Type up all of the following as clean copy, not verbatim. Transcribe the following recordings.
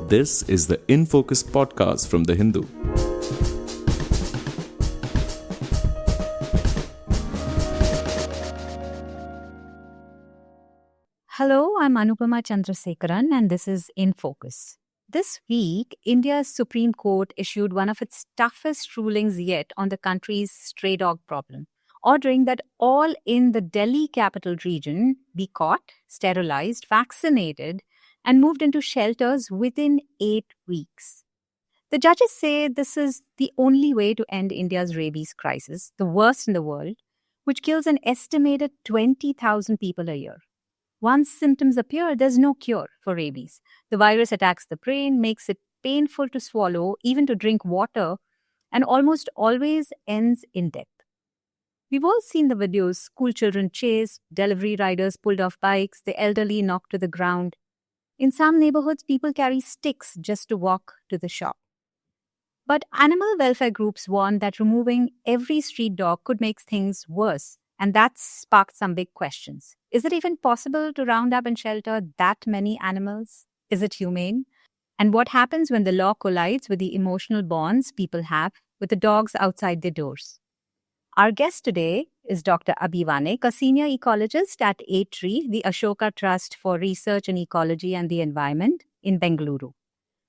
This is the In Focus podcast from The Hindu. Hello, I'm Anupama Chandrasekaran, and this is In Focus. This week, India's Supreme Court issued one of its toughest rulings yet on the country's stray dog problem, ordering that all in the Delhi capital region be caught, sterilized, vaccinated, and moved into shelters within 8 weeks. The judges say this is the only way to end India's rabies crisis, the worst in the world, which kills an estimated 20,000 people a year. Once symptoms appear, there's no cure for rabies. The virus attacks the brain, makes it painful to swallow, even to drink water, and almost always ends in death. We've all seen the videos: school children chased, delivery riders pulled off bikes, the elderly knocked to the ground. In some neighborhoods, people carry sticks just to walk to the shop. But animal welfare groups warn that removing every street dog could make things worse. And that's sparked some big questions. Is it even possible to round up and shelter that many animals? Is it humane? And what happens when the law collides with the emotional bonds people have with the dogs outside their doors? Our guest today is Dr. Vanak, a senior ecologist at A-Tree, the Ashoka Trust for Research in Ecology and the Environment in Bengaluru.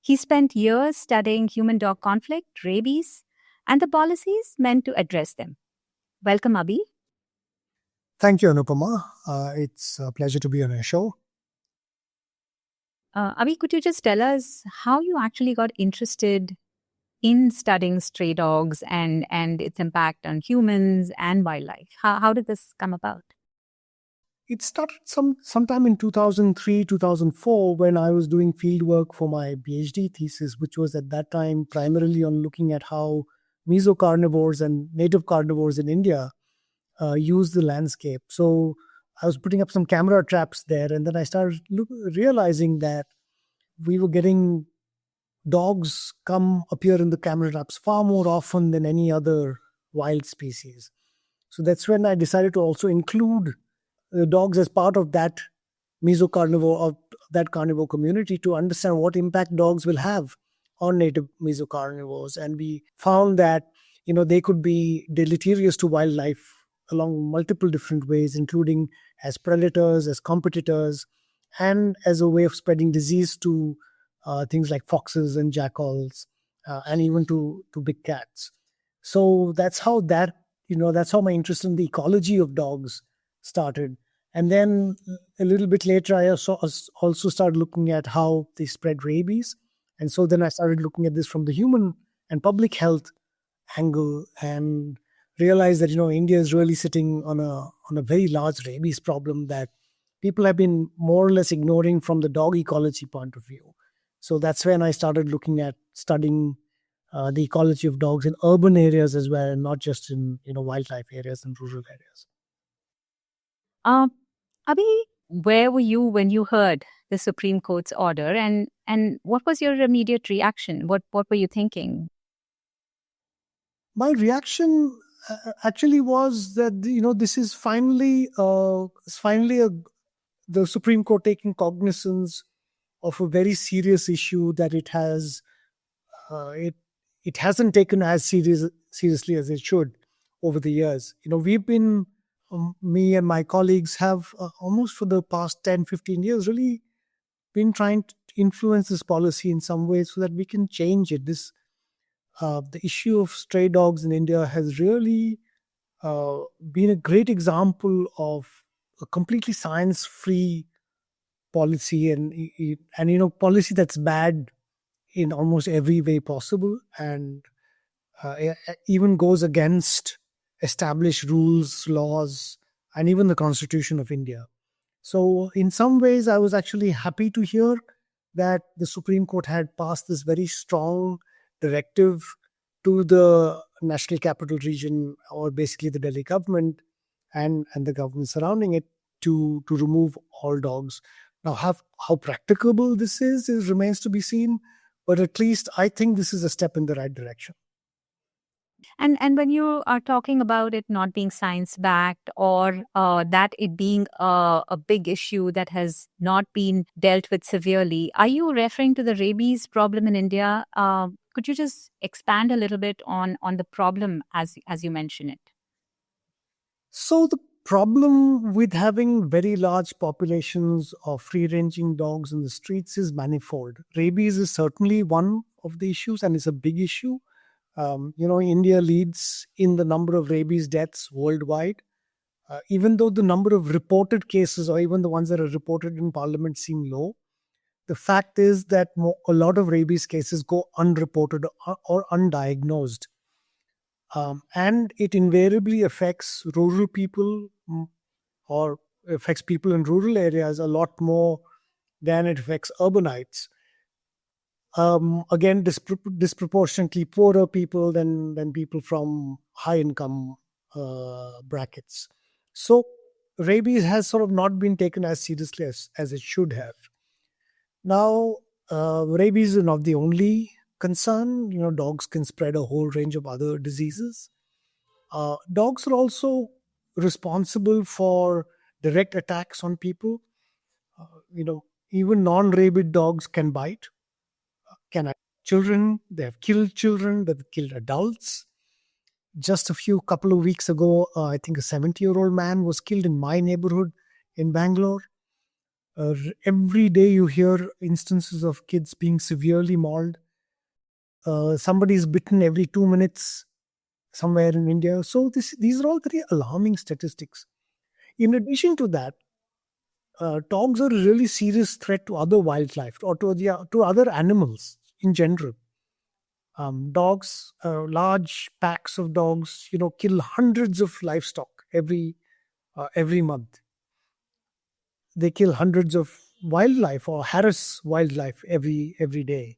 He spent years studying human-dog conflict, rabies, and the policies meant to address them. Welcome, Abhi. Thank you, Anupama. It's a pleasure to be on your show. Abhi, could you just tell us how you actually got interested in studying stray dogs and its impact on humans and wildlife? How did this come about? It started sometime in 2003, 2004 when I was doing field work for my PhD thesis, which was at that time primarily on looking at how mesocarnivores and native carnivores in India use the landscape. So I was putting up some camera traps there, and then I started realizing that we were getting dogs appear in the camera traps far more often than any other wild species. So that's when I decided to also include the dogs as part of that mesocarnivore, of that carnivore community, to understand what impact dogs will have on native mesocarnivores. And we found that they could be deleterious to wildlife along multiple different ways, including as predators, as competitors, and as a way of spreading disease to things like foxes and jackals, and even to big cats. So that's how my interest in the ecology of dogs started. And then a little bit later, I also started looking at how they spread rabies. And so then I started looking at this from the human and public health angle, and realized that India is really sitting on a very large rabies problem that people have been more or less ignoring from the dog ecology point of view. So that's when I started looking at studying the ecology of dogs in urban areas as well, and not just in wildlife areas and rural areas. Abhi, where were you when you heard the Supreme Court's order, and what was your immediate reaction? What were you thinking? My reaction actually was that this is finally the Supreme Court taking cognizance of a very serious issue that it hasn't taken as seriously as it should over the years. We've been me and my colleagues have almost for the past 10-15 years really been trying to influence this policy in some way so that we can change it. The issue of stray dogs in India has really been a great example of a completely science-free policy, and policy that's bad in almost every way possible, and even goes against established rules, laws, and even the Constitution of India. So in some ways, I was actually happy to hear that the Supreme Court had passed this very strong directive to the National Capital Region, or basically the Delhi government and the government surrounding it, to remove all dogs. Now, how practicable this is remains to be seen, but at least I think this is a step in the right direction. And when you are talking about it not being science backed, or that it being a big issue that has not been dealt with severely, are you referring to the rabies problem in India? Could you just expand a little bit on the problem as you mention it? So the problem with having very large populations of free-ranging dogs in the streets is manifold. Rabies is certainly one of the issues, and it's a big issue. India leads in the number of rabies deaths worldwide. Even though the number of reported cases, or even the ones that are reported in Parliament, seem low, the fact is that a lot of rabies cases go unreported or undiagnosed. And it invariably affects rural people, or affects people in rural areas a lot more than it affects urbanites. Again, disproportionately poorer people than people from high income brackets. So rabies has sort of not been taken as seriously as it should have. Now, rabies is not the only concern. Dogs can spread a whole range of other diseases. Dogs are also responsible for direct attacks on people. Uh, you know, Even non-rabid dogs can bite, can attack children. They have killed children. They've killed adults. Just a few couple of weeks ago, I think a 70-year-old man was killed in my neighborhood in Bangalore. Every day you hear instances of kids being severely mauled. Somebody is bitten every 2 minutes somewhere in India. So these are all very alarming statistics. In addition to that, dogs are a really serious threat to other wildlife, or to other animals in general. Dogs, large packs of dogs, kill hundreds of livestock every month. They kill hundreds of wildlife or harass wildlife every day.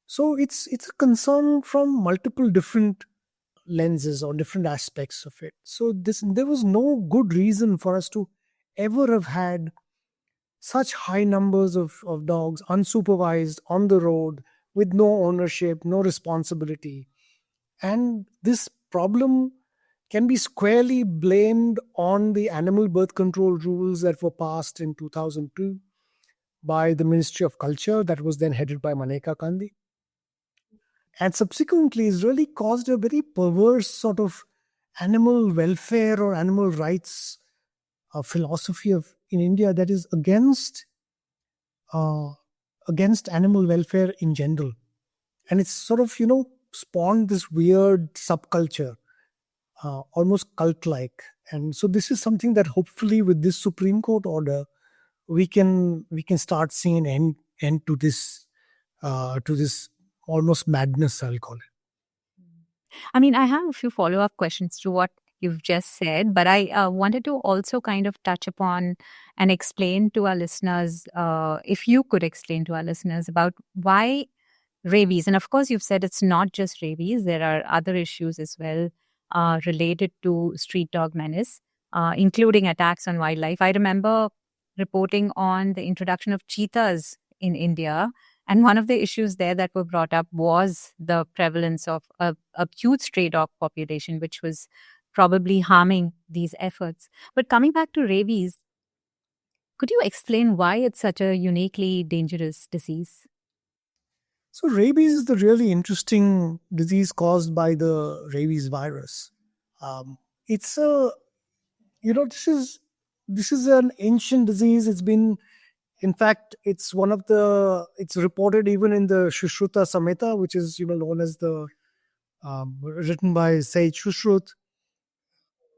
So it's a concern from multiple different lenses or different aspects of it. So there was no good reason for us to ever have had such high numbers of dogs unsupervised on the road with no ownership, no responsibility. And this problem can be squarely blamed on the animal birth control rules that were passed in 2002 by the Ministry of Culture, that was then headed by Maneka Gandhi. And subsequently, it's really caused a very perverse sort of animal welfare or animal rights philosophy in India that is uh, against animal welfare in general. And it's sort of, spawned this weird subculture, almost cult-like. And so this is something that hopefully with this Supreme Court order, we can start seeing an end to this almost madness, I'll call it. I mean, I have a few follow up questions to what you've just said, but I wanted to also kind of touch upon and explain to our listeners, if you could explain to our listeners about why rabies. And of course, you've said it's not just rabies, there are other issues as well related to street dog menace, including attacks on wildlife. I remember reporting on the introduction of cheetahs in India. And one of the issues there that were brought up was the prevalence of a huge stray dog population, which was probably harming these efforts. But coming back to rabies, could you explain why it's such a uniquely dangerous disease? So rabies is the really interesting disease caused by the rabies virus. It's a this is an ancient disease. It's been, in fact, it's reported even in the Shushruta Samhita, which is known as the written by Sage Shushrut,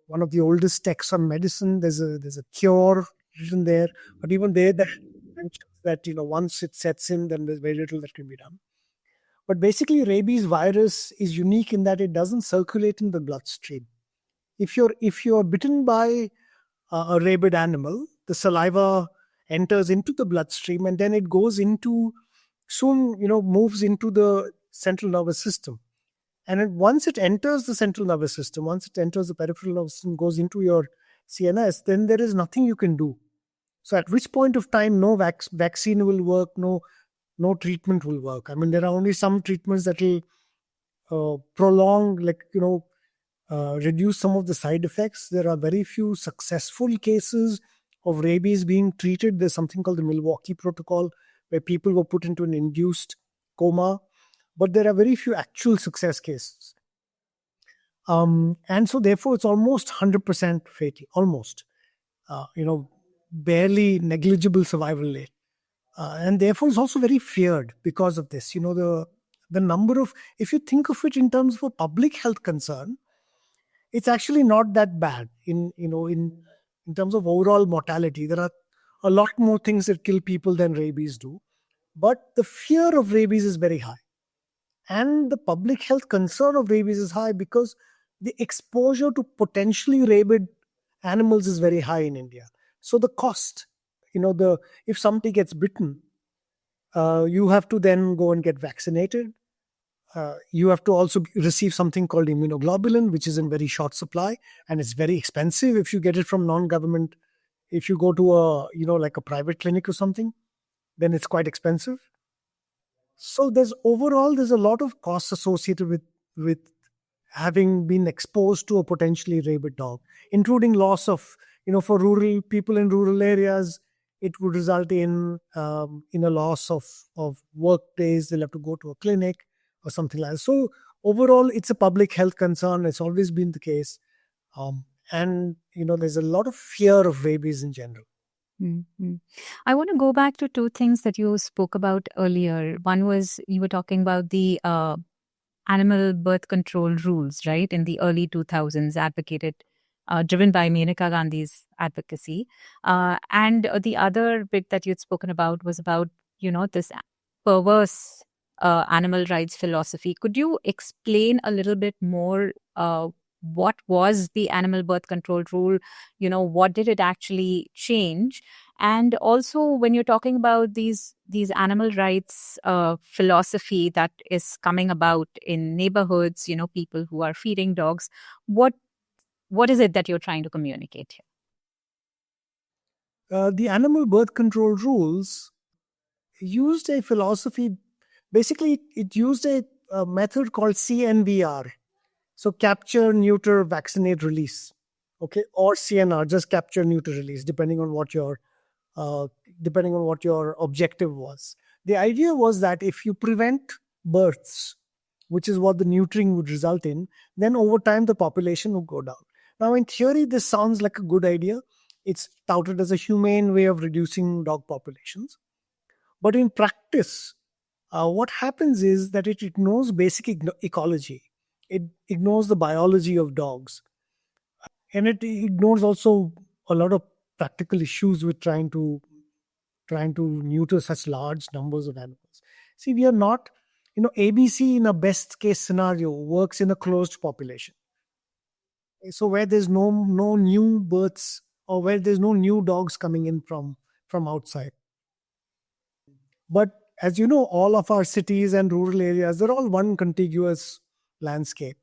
one of the oldest texts on medicine. There's a cure written there, but even there that mentions that once it sets in, then there's very little that can be done. But basically, rabies virus is unique in that it doesn't circulate in the bloodstream. If you're bitten by a rabid animal, the saliva enters into the bloodstream, and then it goes into soon moves into the central nervous system. And once it enters the central nervous system, once it enters the peripheral nervous system, goes into your CNS, then there is nothing you can do. So at which point of time, no vaccine will work, no treatment will work. I mean, there are only some treatments that will prolong, reduce some of the side effects. There are very few successful cases of rabies being treated. There's something called the Milwaukee Protocol, where people were put into an induced coma, but there are very few actual success cases. And so therefore it's almost 100% fatal, almost, barely negligible survival rate. And therefore it's also very feared because of this. The number of, if you think of it in terms of a public health concern, it's actually not that bad in terms of overall mortality. There are a lot more things that kill people than rabies do, but the fear of rabies is very high, and the public health concern of rabies is high because the exposure to potentially rabid animals is very high in India. So the cost, the if somebody gets bitten, you have to then go and get vaccinated. You have to also receive something called immunoglobulin, which is in very short supply, and it's very expensive if you get it from non-government. If you go to like a private clinic or something, then it's quite expensive. So there's a lot of costs associated with having been exposed to a potentially rabid dog, including loss of, for rural people in rural areas, it would result in a loss of work days. They'll have to go to a clinic or something like that. So overall, it's a public health concern. It's always been the case. And there's a lot of fear of rabies in general. Mm-hmm. I want to go back to two things that you spoke about earlier. One was you were talking about the animal birth control rules, right, in the early 2000s, driven by Maneka Gandhi's advocacy. And the other bit that you'd spoken about was about, this perverse animal rights philosophy. Could you explain a little bit more what was the animal birth control rule? What did it actually change? And also, when you're talking about these animal rights philosophy that is coming about in neighborhoods, people who are feeding dogs, what is it that you're trying to communicate here? The animal birth control rules used a philosophy. Basically, it used a method called CNVR. So capture, neuter, vaccinate, release. Okay, or CNR, just capture, neuter, release, depending on what your objective was. The idea was that if you prevent births, which is what the neutering would result in, then over time the population would go down. Now, in theory, this sounds like a good idea. It's touted as a humane way of reducing dog populations. But in practice, what happens is that it ignores basic ecology. It ignores the biology of dogs. And it ignores also a lot of practical issues with trying to neuter such large numbers of animals. See, we are not, ABC in a best case scenario works in a closed population. So where there's no new births, or where there's no new dogs coming in from outside. But as you know, all of our cities and rural areas, they're all one contiguous landscape.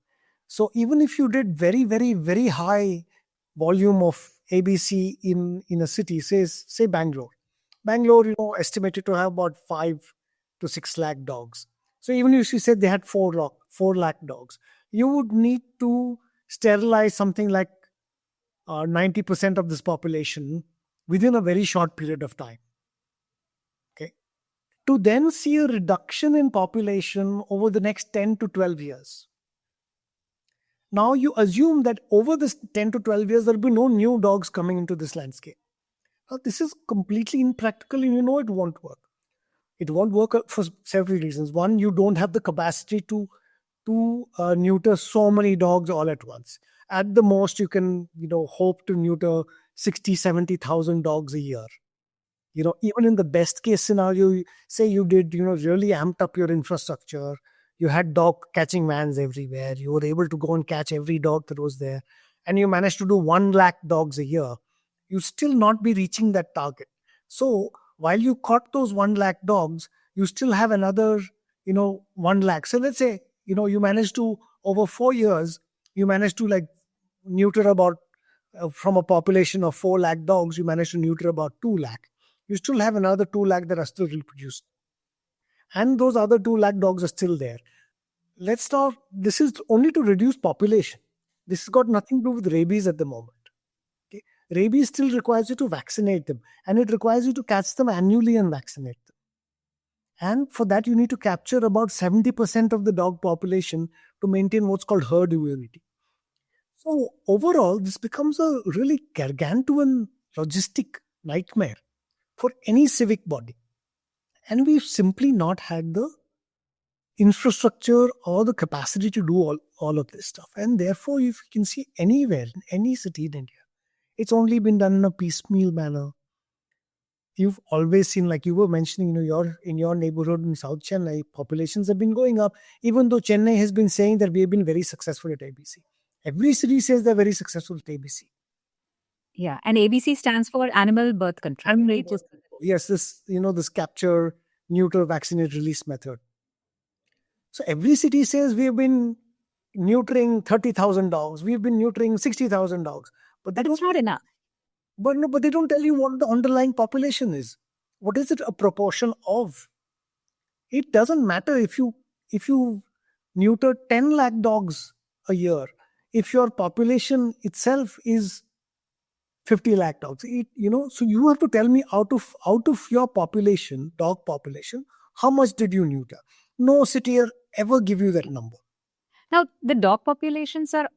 So even if you did very, very, very high volume of ABC in a city, say Bangalore. Bangalore, estimated to have about 5 to 6 lakh dogs. So even if you said they had 4 lakh dogs, you would need to sterilize something like 90% of this population within a very short period of time. Okay. To then see a reduction in population over the next 10 to 12 years. Now you assume that over this 10 to 12 years, there'll be no new dogs coming into this landscape. Now, this is completely impractical, and it won't work. It won't work for several reasons. One, you don't have the capacity to neuter so many dogs all at once. At the most, you can, hope to neuter 60, 70,000 dogs a year. Even in the best case scenario, say you did, really amped up your infrastructure. You had dog catching vans everywhere. You were able to go and catch every dog that was there. And you managed to do 1 lakh dogs a year. You still not be reaching that target. So while you caught those 1 lakh dogs, you still have another, 1 lakh. So let's say, you managed to, over 4 years, you managed to neuter about, from a population of 4 lakh dogs, you managed to neuter about 2 lakh. You still have another 2 lakh that are still reproduced. And those other 2 lakh dogs are still there. let's start. This is only to reduce population. This has got nothing to do with rabies at the moment. Okay? Rabies still requires you to vaccinate them, and it requires you to catch them annually and vaccinate them. And for that, you need to capture about 70% of the dog population to maintain what's called herd immunity. So, overall, this becomes a really gargantuan logistic nightmare for any civic body. And we've simply not had the infrastructure or the capacity to do all of this stuff. And therefore, if you can see anywhere, in any city in India, it's only been done in a piecemeal manner. You've always seen, like you were mentioning, in your neighborhood in South Chennai, populations have been going up, even though Chennai has been saying that we have been very successful at ABC. Every city says they're very successful at ABC. Yeah, and ABC stands for Animal Birth Control, And right? yes, this capture, neuter, vaccinate, release method. So every city says we have been neutering 30,000 dogs. We've been neutering 60,000 dogs. But It's not enough. But they don't tell you what the underlying population is. What is it a proportion of? It doesn't matter if you neuter 10 lakh dogs a year. If your population itself is 50 lakh dogs, so you have to tell me out of your population, dog population, how much did you neuter? No city will ever give you that number. Now, the dog populations are,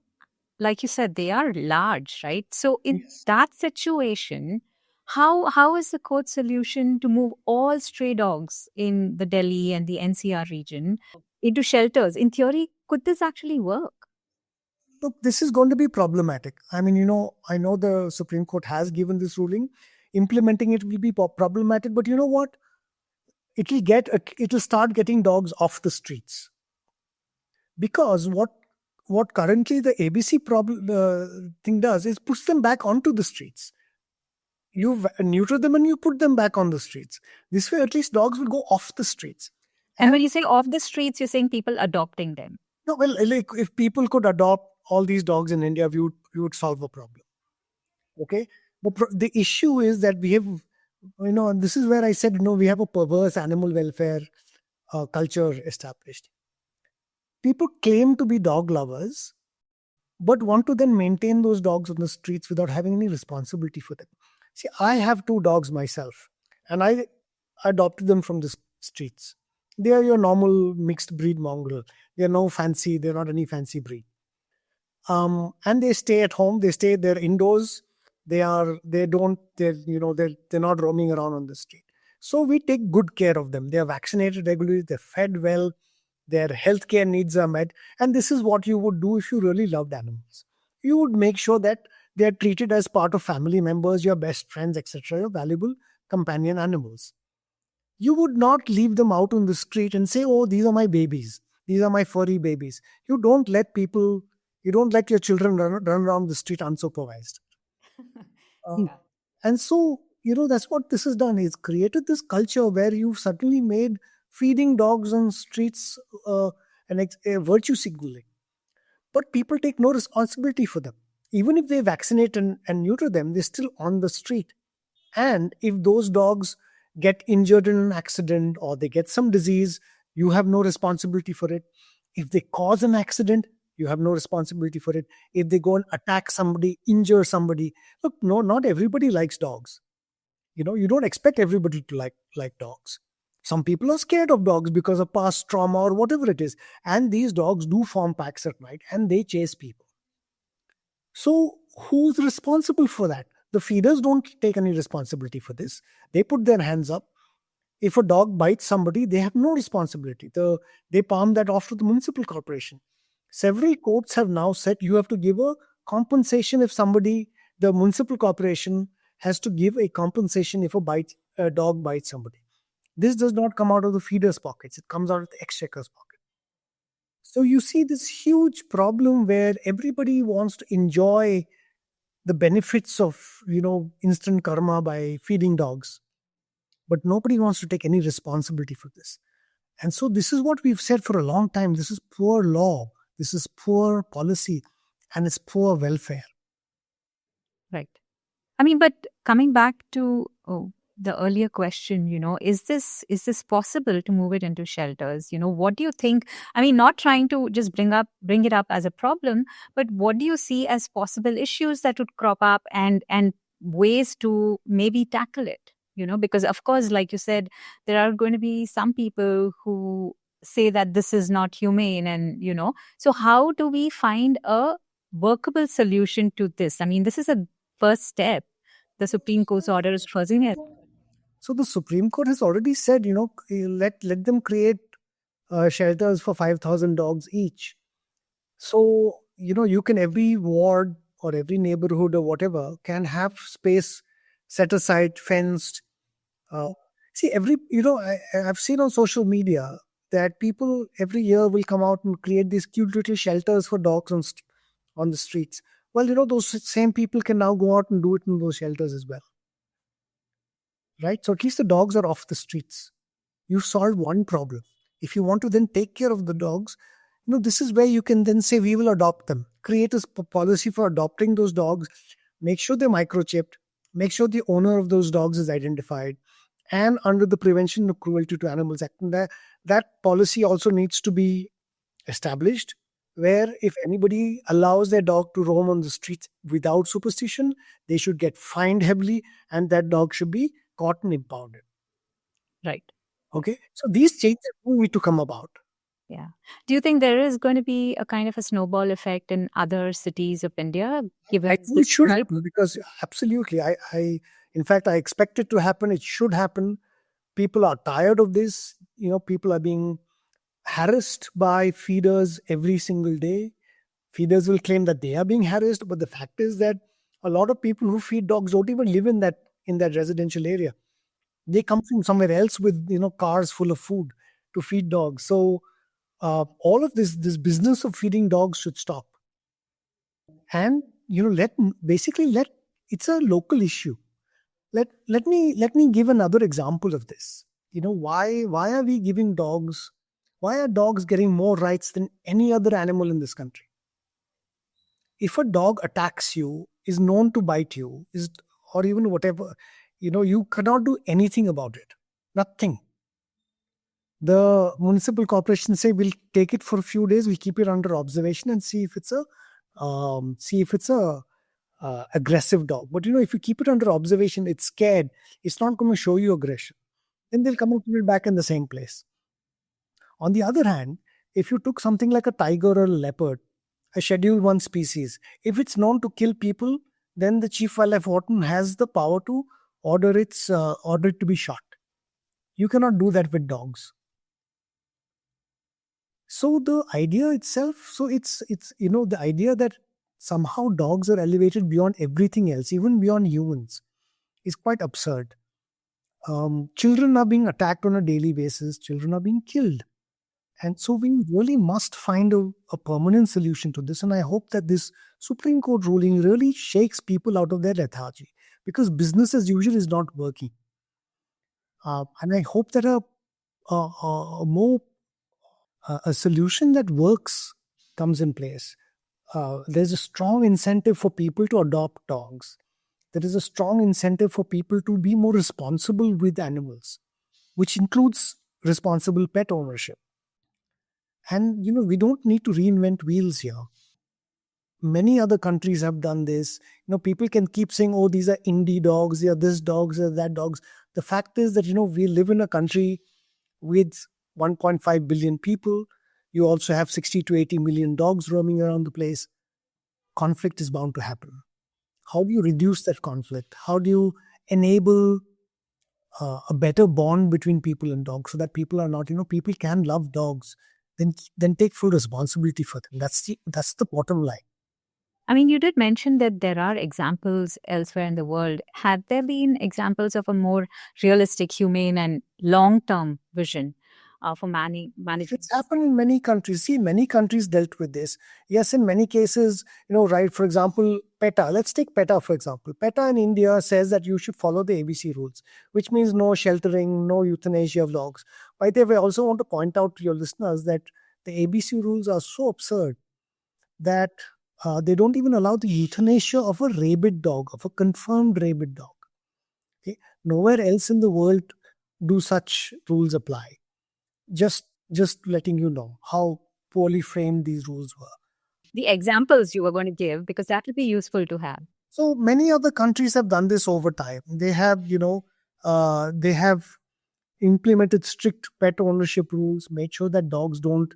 like you said, they are large, right? So in Yes. that situation, how is the court solution to move all stray dogs in the Delhi and the NCR region into shelters? In theory, could this actually work? Look, this is going to be problematic. I mean, I know the Supreme Court has given this ruling. Implementing it will be problematic, but you know what? It'll start getting dogs off the streets, because what currently the ABC problem thing does is push them back onto the streets. You neuter them and you put them back on the streets. This way, at least dogs will go off the streets. And when you say off the streets, you're saying people adopting them. No, well, like if people could adopt all these dogs in India, we would solve a problem. Okay, but the issue is that we have, and this is where I said, we have a perverse animal welfare culture established. People claim to be dog lovers, but want to then maintain those dogs on the streets without having any responsibility for them. See, I have 2 dogs myself, and I adopted them from the streets. They are your normal mixed breed mongrel. They're not any fancy breed. And they stay at home. They're indoors. They're not roaming around on the street. So we take good care of them. They're vaccinated regularly. They're fed well. Their healthcare needs are met. And this is what you would do if you really loved animals. You would make sure that they are treated as part of family members, your best friends, etc., your valuable companion animals. You would not leave them out on the street and say, oh, these are my babies. These are my furry babies. You don't let your children run around the street unsupervised. And so, that's what this has done. It's created this culture where you've suddenly made feeding dogs on streets a virtue signaling. But people take no responsibility for them. Even if they vaccinate and neuter them, they're still on the street. And if those dogs get injured in an accident or they get some disease, you have no responsibility for it. If they cause an accident, you have no responsibility for it. If they go and attack somebody, injure somebody, look, no, not everybody likes dogs. You don't expect everybody to like dogs. Some people are scared of dogs because of past trauma or whatever it is. And these dogs do form packs at night and they chase people. So who's responsible for that? The feeders don't take any responsibility for this. They put their hands up. If a dog bites somebody, they have no responsibility. They palm that off to the municipal corporation. Several courts have now said you have to give a compensation if the municipal corporation has to give a compensation if a dog bites somebody. This does not come out of the feeder's pockets. It comes out of the exchequer's pocket. So you see this huge problem where everybody wants to enjoy the benefits of, instant karma by feeding dogs. But nobody wants to take any responsibility for this. And so this is what we've said for a long time. This is poor law. This is poor policy. And it's poor welfare. Right. I mean, but coming back to the earlier question, is this possible to move it into shelters? What do you think? I mean, not trying to just bring it up as a problem, but what do you see as possible issues that would crop up, and ways to maybe tackle it? Because of course, like you said, there are going to be some people who say that this is not humane, and so how do we find a workable solution to this? I mean, this is a first step. The Supreme Court's order is fuzzy. So the Supreme Court has already said, let them create shelters for 5,000 dogs each. So, you can, every ward or every neighborhood or whatever can have space set aside, fenced. See, I've seen on social media that people every year will come out and create these cute little shelters for dogs on the streets. Well, those same people can now go out and do it in those shelters as well. Right? So at least the dogs are off the streets. You solved one problem. If you want to then take care of the dogs, this is where you can then say, we will adopt them. Create a policy for adopting those dogs. Make sure they're microchipped. Make sure the owner of those dogs is identified. And under the Prevention of Cruelty to Animals Act, and that policy also needs to be established, where if anybody allows their dog to roam on the streets without superstition, they should get fined heavily, and that dog should be caught and impounded. Right. Okay. So these changes need to come about. Yeah. Do you think there is going to be a kind of a snowball effect in other cities of India? I think it should happen, because absolutely, in fact, I expect it to happen. It should happen. People are tired of this. People are being harassed by feeders every single day. Feeders will claim that they are being harassed, but the fact is that a lot of people who feed dogs don't even live in that residential area. They come from somewhere else with cars full of food to feed dogs. So all of this business of feeding dogs should stop. And let it's a local issue. Let me give another example of this. Why are we giving dogs? Why are dogs getting more rights than any other animal in this country? If a dog attacks you, is known to bite you, or even whatever, you cannot do anything about it. Nothing. The municipal corporation say, we'll take it for a few days, we'll keep it under observation and see if it's a aggressive dog. But if you keep it under observation, it's scared, it's not going to show you aggression. Then they'll come and put it back in the same place. On the other hand, if you took something like a tiger or a leopard, a Schedule 1 species, if it's known to kill people, then the Chief Wildlife Warden has the power to order it to be shot. You cannot do that with dogs. So the idea itself, it's the idea that somehow dogs are elevated beyond everything else, even beyond humans, is quite absurd. Children are being attacked on a daily basis. Children are being killed. And so we really must find a permanent solution to this. And I hope that this Supreme Court ruling really shakes people out of their lethargy, because business as usual is not working. And I hope that a solution that works comes in place. There's a strong incentive for people to adopt dogs. There is a strong incentive for people to be more responsible with animals, which includes responsible pet ownership. And, we don't need to reinvent wheels here. Many other countries have done this. People can keep saying, oh, these are indie dogs, they are this dogs, they are that dogs. The fact is that, we live in a country with 1.5 billion people. You also have 60 to 80 million dogs roaming around the place. Conflict is bound to happen. How do you reduce that conflict? How do you enable a better bond between people and dogs, so that people are not, people can love dogs, then take full responsibility for them. That's the bottom line. I mean, you did mention that there are examples elsewhere in the world. Have there been examples of a more realistic, humane, and long-term vision for managing? It's happened in many countries. See, many countries dealt with this. Yes, in many cases, right, for example, PETA. Let's take PETA, for example. PETA in India says that you should follow the ABC rules, which means no sheltering, no euthanasia of dogs. By the way, I also want to point out to your listeners that the ABC rules are so absurd that they don't even allow the euthanasia of a rabid dog, of a confirmed rabid dog. Okay? Nowhere else in the world do such rules apply. Just letting you know how poorly framed these rules were. The examples you were going to give, because that will be useful to have. So many other countries have done this over time. They have, they have implemented strict pet ownership rules, made sure that dogs don't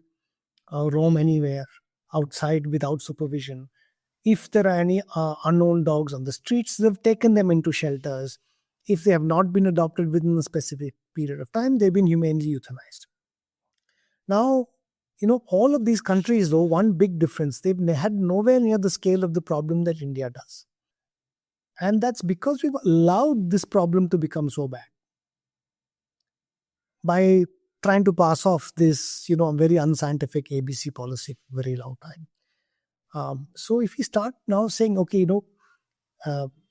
roam anywhere outside without supervision. If there are any unknown dogs on the streets, they've taken them into shelters. If they have not been adopted within a specific period of time, they've been humanely euthanized. Now, all of these countries, though, one big difference, they've had nowhere near the scale of the problem that India does. And that's because we've allowed this problem to become so bad by trying to pass off this, very unscientific ABC policy for a very long time. So if we start now saying, okay,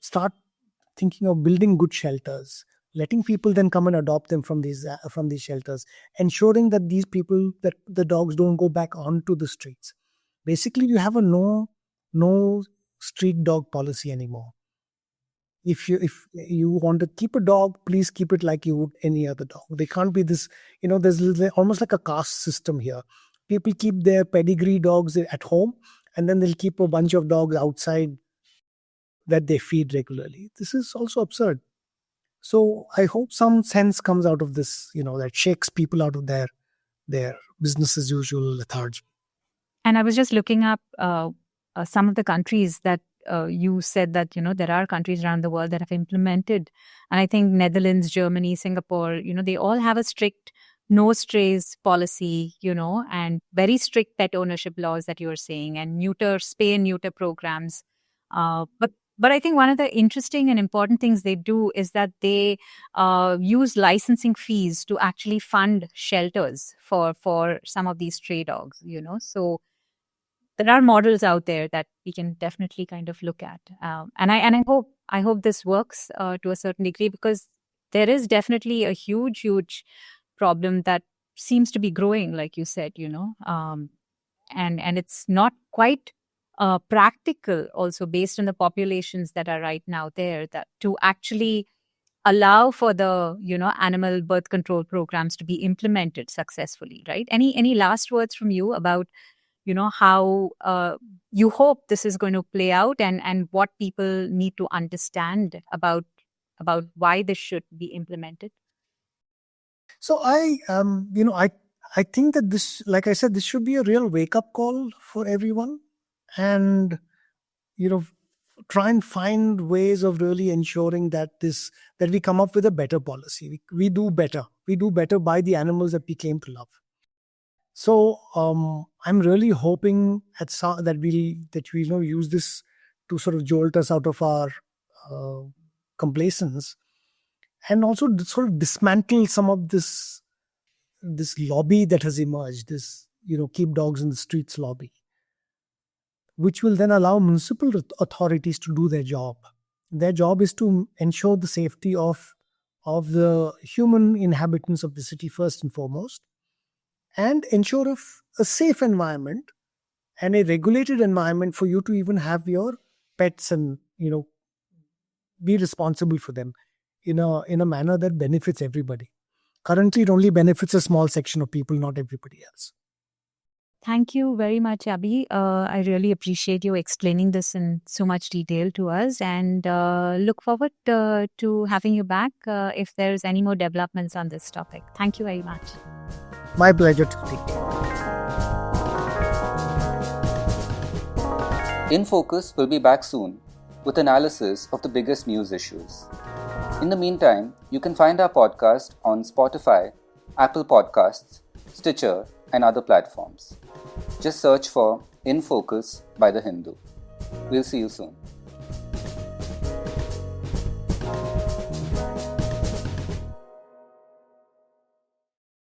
start thinking of building good shelters, letting people then come and adopt them from these shelters, ensuring that these people, that the dogs don't go back onto the streets. Basically, you have a no street dog policy anymore. If you want to keep a dog, please keep it like you would any other dog. They can't be this, there's almost like a caste system here. People keep their pedigree dogs at home, and then they'll keep a bunch of dogs outside that they feed regularly. This is also absurd. So I hope some sense comes out of this, that shakes people out of their business as usual lethargy. And I was just looking up some of the countries that you said that, there are countries around the world that have implemented. And I think Netherlands, Germany, Singapore, they all have a strict no strays policy, and very strict pet ownership laws that you're saying, and spay and neuter programs. But I think one of the interesting and important things they do is that they use licensing fees to actually fund shelters for some of these stray dogs, So there are models out there that we can definitely kind of look at. And I hope this works to a certain degree, because there is definitely a huge problem that seems to be growing, like you said, and it's not quite practical also based on the populations that are right now there, that to actually allow for the animal birth control programs to be implemented successfully, right? Any last words from you about how you hope this is going to play out, and what people need to understand about why this should be implemented? So I think that this, like I said, this should be a real wake-up call for everyone, and try and find ways of really ensuring that we come up with a better policy. We do better by the animals that we claim to love. So I'm really hoping that we'll use this to sort of jolt us out of our complacence, and also sort of dismantle some of this lobby that has emerged, this keep dogs in the streets lobby, which will then allow municipal authorities to do their job. Their job is to ensure the safety of the human inhabitants of the city first and foremost, and ensure a safe environment and a regulated environment for you to even have your pets, and be responsible for them in a manner that benefits everybody. Currently, it only benefits a small section of people, not everybody else. Thank you very much, Abhi. I really appreciate you explaining this in so much detail to us, and look forward to having you back if there's any more developments on this topic. Thank you very much. My pleasure to speak. In Focus will be back soon with analysis of the biggest news issues. In the meantime, you can find our podcast on Spotify, Apple Podcasts, Stitcher, and other platforms. Just search for In Focus by The Hindu. We'll see you soon.